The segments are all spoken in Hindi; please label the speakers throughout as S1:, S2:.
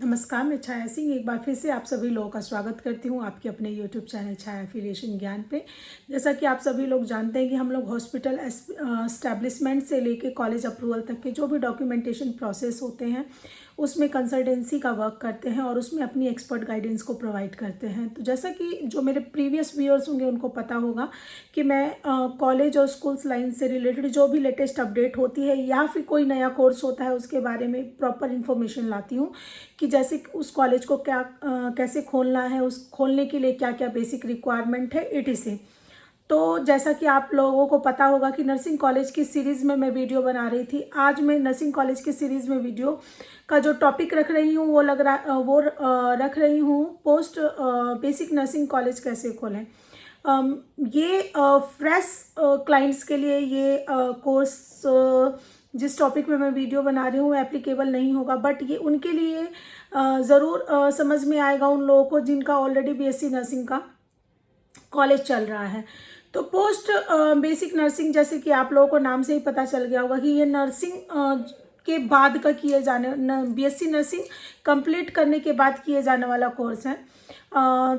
S1: नमस्कार, मैं छाया सिंह एक बार फिर से आप सभी लोगों का स्वागत करती हूँ आपके अपने यूट्यूब चैनल छाया एफिलिएशन ज्ञान पे। जैसा कि आप सभी लोग जानते हैं कि हम लोग हॉस्पिटल एस्टैब्लिशमेंट से लेके कॉलेज अप्रूवल तक के जो भी डॉक्यूमेंटेशन प्रोसेस होते हैं उसमें कंसल्टेंसी का वर्क करते हैं और उसमें अपनी एक्सपर्ट गाइडेंस को प्रोवाइड करते हैं। तो जैसा कि जो मेरे प्रीवियस व्यूअर्स होंगे उनको पता होगा कि मैं कॉलेज और स्कूल्स लाइन से रिलेटेड जो भी लेटेस्ट अपडेट होती है या फिर कोई नया कोर्स होता है उसके बारे में प्रॉपर इन्फॉर्मेशन लाती हूँ कि जैसे उस कॉलेज को क्या कैसे खोलना है, उस खोलने के लिए क्या क्या बेसिक रिक्वायरमेंट है etc। तो जैसा कि आप लोगों को पता होगा कि नर्सिंग कॉलेज की सीरीज़ में मैं वीडियो बना रही थी। आज मैं नर्सिंग कॉलेज की सीरीज़ में वीडियो का जो टॉपिक रख रही हूँ वो रख रही हूँ पोस्ट बेसिक नर्सिंग कॉलेज कैसे खोलें। ये फ्रेश क्लाइंट्स के लिए ये कोर्स जिस टॉपिक में मैं वीडियो बना रही हूँ एप्लीकेबल नहीं होगा, बट ये उनके लिए ज़रूर समझ में आएगा उन लोगों को जिनका ऑलरेडी बीएससी नर्सिंग का कॉलेज चल रहा है। तो पोस्ट बेसिक नर्सिंग जैसे कि आप लोगों को नाम से ही पता चल गया होगा कि ये नर्सिंग के बाद का किए जाने बीएससी नर्सिंग कंप्लीट करने के बाद किए जाने वाला कोर्स है।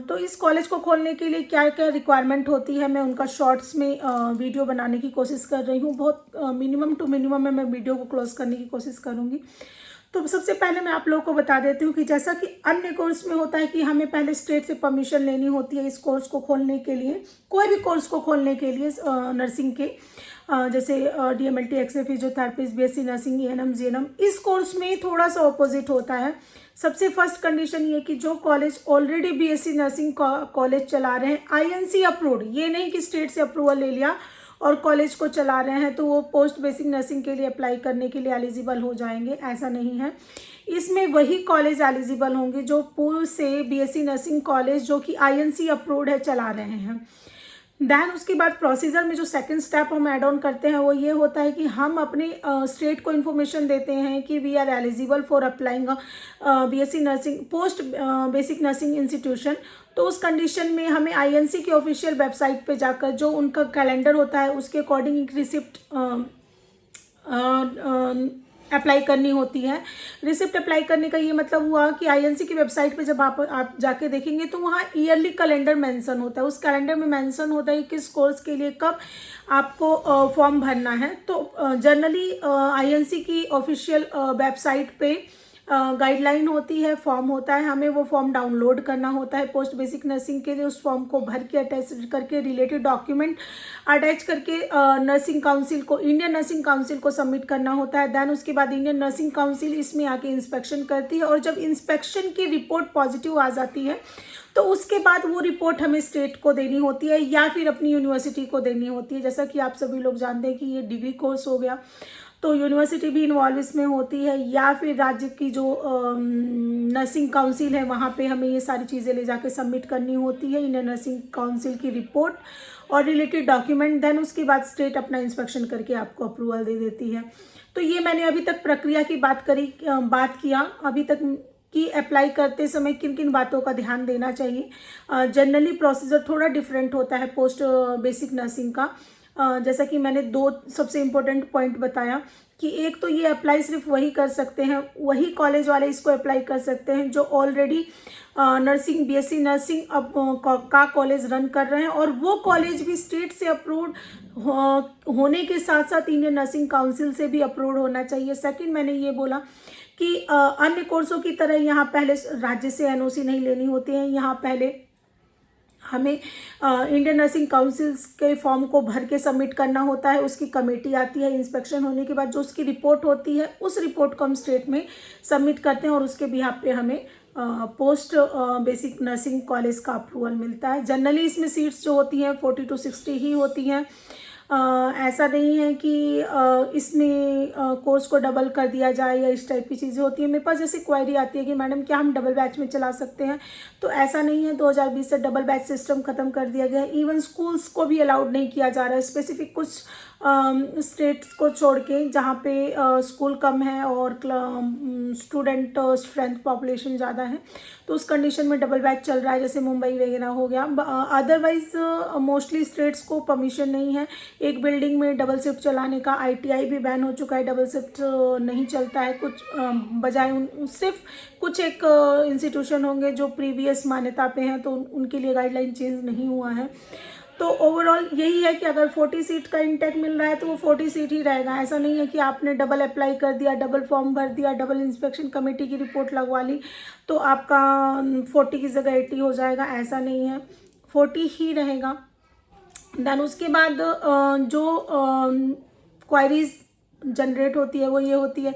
S1: तो इस कॉलेज को खोलने के लिए क्या क्या रिक्वायरमेंट होती है मैं उनका शॉर्ट्स में वीडियो बनाने की कोशिश कर रही हूँ। बहुत मिनिमम टू मिनिमम में मैं वीडियो को क्लोज करने की कोशिश करूँगी। तो सबसे पहले मैं आप लोगों को बता देती हूँ कि जैसा कि अन्य कोर्स में होता है कि हमें पहले स्टेट से परमिशन लेनी होती है इस कोर्स को खोलने के लिए, कोई भी कोर्स को खोलने के लिए नर्सिंग के जैसे DMLT, x-ray, physiotherapist, BSc nursing, ANM, GNM. इस कोर्स में थोड़ा सा ऑपोजिट होता है। सबसे फर्स्ट कंडीशन ये कि जो college already BSc nursing college चला रहे हैं आईएनसी अप्रूव्ड, ये नहीं कि स्टेट से अप्रूवल ले लिया और कॉलेज को चला रहे हैं तो वो पोस्ट बेसिक नर्सिंग के लिए अप्लाई करने के लिए एलिजिबल हो जाएंगे, ऐसा नहीं है। इसमें वही कॉलेज एलिजिबल होंगे जो पूर्व से बीएससी नर्सिंग कॉलेज जो कि आईएनसी अप्रूव्ड है चला रहे हैं। देन उसके बाद प्रोसीजर में जो सेकंड स्टेप हम ऐड ऑन करते हैं वो ये होता है कि हम अपने स्टेट को इन्फॉर्मेशन देते हैं कि we are eligible for applying BSc nursing post basic nursing institution. तो उस कंडीशन में हमें आईएनसी की ऑफिशियल वेबसाइट पे जाकर जो उनका कैलेंडर होता है उसके अकॉर्डिंग एक रिसिप्ट अप्लाई करनी होती है। रिसिप्ट अप्लाई करने का ये मतलब हुआ कि आईएनसी की वेबसाइट पे जब आप जाके देखेंगे तो वहाँ ईयरली कैलेंडर मेंशन होता है। उस कैलेंडर में मेंशन होता है किस कोर्स के लिए कब आपको फॉर्म भरना है। तो जनरली आईएनसी की ऑफिशियल वेबसाइट पे गाइडलाइन होती है, फॉर्म होता है, हमें वो फॉर्म डाउनलोड करना होता है पोस्ट बेसिक नर्सिंग के लिए। उस फॉर्म को भर के अटैच करके रिलेटेड डॉक्यूमेंट अटैच करके नर्सिंग काउंसिल को, इंडियन नर्सिंग काउंसिल को सबमिट करना होता है। देन उसके बाद इंडियन नर्सिंग काउंसिल इसमें आके इंस्पेक्शन करती है और जब इंस्पेक्शन की रिपोर्ट पॉजिटिव आ जाती है तो उसके बाद वो रिपोर्ट हमें स्टेट को देनी होती है या फिर अपनी यूनिवर्सिटी को देनी होती है। जैसा कि आप सभी लोग जानते हैं कि ये डिग्री कोर्स हो गया तो यूनिवर्सिटी भी इन्वॉल्व इसमें होती है या फिर राज्य की जो नर्सिंग काउंसिल है वहाँ पे हमें ये सारी चीज़ें ले जाके सबमिट करनी होती है, इंडियन नर्सिंग काउंसिल की रिपोर्ट और रिलेटेड डॉक्यूमेंट। देन उसके बाद स्टेट अपना इंस्पेक्शन करके आपको अप्रूवल दे देती है। तो ये मैंने अभी तक प्रक्रिया की बात किया अभी तक कि अप्लाई करते समय किन किन बातों का ध्यान देना चाहिए। जनरली प्रोसीजर थोड़ा डिफरेंट होता है पोस्ट बेसिक नर्सिंग का। जैसा कि मैंने दो सबसे इम्पोर्टेंट पॉइंट बताया कि एक तो ये अप्लाई सिर्फ वही कर सकते हैं, वही कॉलेज वाले इसको अप्लाई कर सकते हैं जो ऑलरेडी नर्सिंग बीएससी नर्सिंग का कॉलेज रन कर रहे हैं और वो कॉलेज भी स्टेट से अप्रूव्ड होने के साथ साथ इंडियन नर्सिंग काउंसिल से भी अप्रूव्ड होना चाहिए। सेकंड मैंने ये बोला कि अन्य कोर्सों की तरह यहाँ पहले राज्य से एनओसी नहीं लेनी होती है। यहाँ पहले हमें इंडियन नर्सिंग काउंसिल के फॉर्म को भर के सबमिट करना होता है, उसकी कमेटी आती है, इंस्पेक्शन होने के बाद जो उसकी रिपोर्ट होती है उस रिपोर्ट को हम स्टेट में सबमिट करते हैं और उसके बिहाफ पे हमें पोस्ट बेसिक नर्सिंग कॉलेज का अप्रूवल मिलता है। जनरली इसमें सीट्स जो होती हैं 40 to 60 ही होती हैं। ऐसा नहीं है कि इसमें कोर्स को डबल कर दिया जाए या इस टाइप की चीज़ें होती हैं। मेरे पास जैसे क्वेरी आती है कि मैडम क्या हम डबल बैच में चला सकते हैं, तो ऐसा नहीं है। 2020 से डबल बैच सिस्टम ख़त्म कर दिया गया है। इवन स्कूल्स को भी अलाउड नहीं किया जा रहा है। स्पेसिफिक कुछ स्टेट्स को छोड़ के जहाँ पे स्कूल कम है और स्टूडेंट स्ट्रेंथ पॉपुलेशन ज़्यादा है, तो उस कंडीशन में डबल बैच चल रहा है, जैसे मुंबई वगैरह हो गया। अदरवाइज मोस्टली स्टेट्स को परमिशन नहीं है एक बिल्डिंग में डबल शिफ्ट चलाने का। आईटीआई भी बैन हो चुका है, डबल शिफ्ट नहीं चलता है। कुछ बजाय सिर्फ कुछ एक इंस्टीट्यूशन होंगे जो प्रीवियस मान्यता पे हैं, तो उनके लिए गाइडलाइन चेंज नहीं हुआ है। तो ओवरऑल यही है कि अगर 40 सीट का इंटेक मिल रहा है तो वो 40 सीट ही रहेगा। ऐसा नहीं है कि आपने डबल अप्लाई कर दिया, डबल फॉर्म भर दिया, डबल इंस्पेक्शन कमेटी की रिपोर्ट लगवा ली तो आपका 40 की जगह 80 हो जाएगा, ऐसा नहीं है, 40 ही रहेगा। देन उसके बाद जो क्वायरीज जनरेट होती है वो ये होती है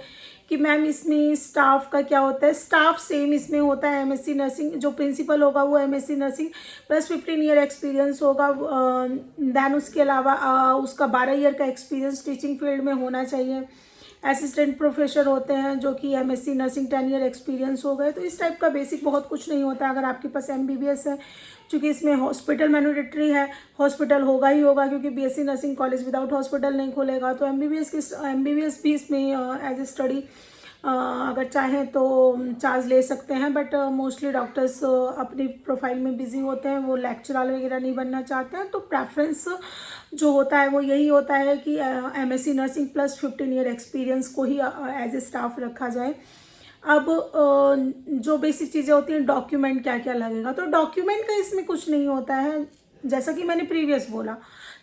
S1: कि मैम इसमें स्टाफ का क्या होता है। स्टाफ सेम इसमें होता है, एमएससी नर्सिंग, जो प्रिंसिपल होगा वो MSc nursing plus 15 year experience होगा। देन उसके अलावा उसका 12 ईयर का एक्सपीरियंस टीचिंग फील्ड में होना चाहिए। असिस्टेंट प्रोफेसर होते हैं जो कि एमएससी नर्सिंग 10 ईयर एक्सपीरियंस हो गए। तो इस टाइप का बेसिक बहुत कुछ नहीं होता है। अगर आपके पास एमबीबीएस है, क्योंकि इसमें हॉस्पिटल मैन्डेटरी है, हॉस्पिटल होगा ही होगा, क्योंकि BSc nursing college without hospital नहीं खोलेगा। तो एमबीबीएस भी इसमें एज ए स्टडी अगर चाहें तो चार्ज ले सकते हैं, बट मोस्टली डॉक्टर्स अपनी प्रोफाइल में बिजी होते हैं, वो लेक्चरर वगैरह नहीं बनना चाहते हैं। तो प्रेफरेंस जो होता है वो यही होता है कि MSc nursing plus 15 year experience को ही एज ए स्टाफ रखा जाए। अब जो बेसिक चीज़ें होती हैं, डॉक्यूमेंट क्या क्या लगेगा, तो डॉक्यूमेंट का इसमें कुछ नहीं होता है। जैसा कि मैंने प्रीवियस बोला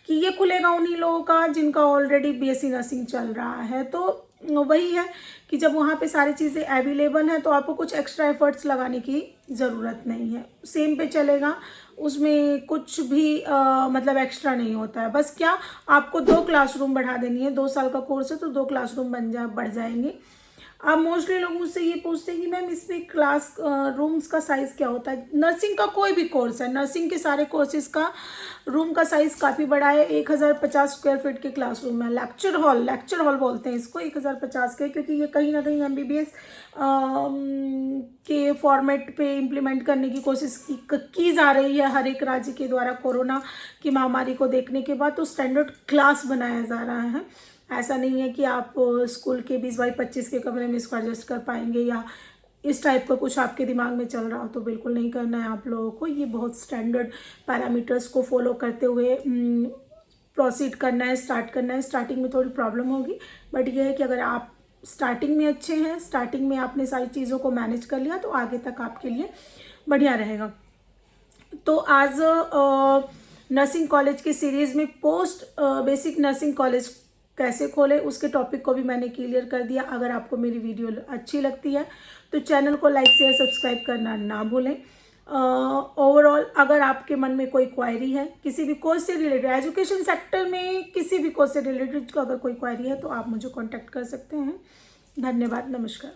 S1: कि ये खुलेगा उन्हीं लोगों का जिनका ऑलरेडी बीएससी नर्सिंग चल रहा है। तो वही है कि जब वहाँ पे सारी चीज़ें अवेलेबल हैं तो आपको कुछ एक्स्ट्रा एफर्ट्स लगाने की ज़रूरत नहीं है, सेम पे चलेगा, उसमें कुछ भी मतलब एक्स्ट्रा नहीं होता है। बस क्या आपको 2 क्लासरूम बढ़ा देनी है, 2 साल का कोर्स है तो 2 क्लासरूम बढ़ जाएंगे। अब मोस्टली लोग मुझसे ये पूछते हैं कि मैम इसमें क्लास रूम्स का साइज़ क्या होता है। नर्सिंग का कोई भी कोर्स है, नर्सिंग के सारे कोर्सेज का रूम का साइज़ काफ़ी बड़ा है। 1050 स्क्वायर फीट के क्लासरूम है। लेक्चर हॉल बोलते हैं इसको 1050 के, क्योंकि ये कहीं ना कहीं एमबीबीएस के फॉर्मेट पे इम्प्लीमेंट करने की कोशिश की जा रही है हर एक राज्य के द्वारा। कोरोना की महामारी को देखने के बाद तो स्टैंडर्ड क्लास बनाया जा रहा है। ऐसा नहीं है कि आप स्कूल के 20 बाई 25 के कमरे में इसको एडजस्ट कर पाएंगे या इस टाइप का कुछ आपके दिमाग में चल रहा हो, तो बिल्कुल नहीं करना है आप लोगों को। ये बहुत स्टैंडर्ड पैरामीटर्स को फॉलो करते हुए प्रोसीड करना है, स्टार्ट करना है। स्टार्टिंग में थोड़ी प्रॉब्लम होगी, बट ये है कि अगर आप स्टार्टिंग में अच्छे हैं, स्टार्टिंग में आपने सारी चीज़ों को मैनेज कर लिया तो आगे तक आपके लिए बढ़िया रहेगा। तो आज नर्सिंग कॉलेज की सीरीज़ में पोस्ट बेसिक नर्सिंग कॉलेज कैसे खोले उसके टॉपिक को भी मैंने क्लियर कर दिया। अगर आपको मेरी वीडियो अच्छी लगती है तो चैनल को लाइक शेयर सब्सक्राइब करना ना भूलें। ओवरऑल अगर आपके मन में कोई क्वायरी है किसी भी कोर्स से रिलेटेड, एजुकेशन सेक्टर में किसी भी कोर्स से रिलेटेड अगर कोई क्वायरी है तो आप मुझे कॉन्टैक्ट कर सकते हैं। धन्यवाद, नमस्कार।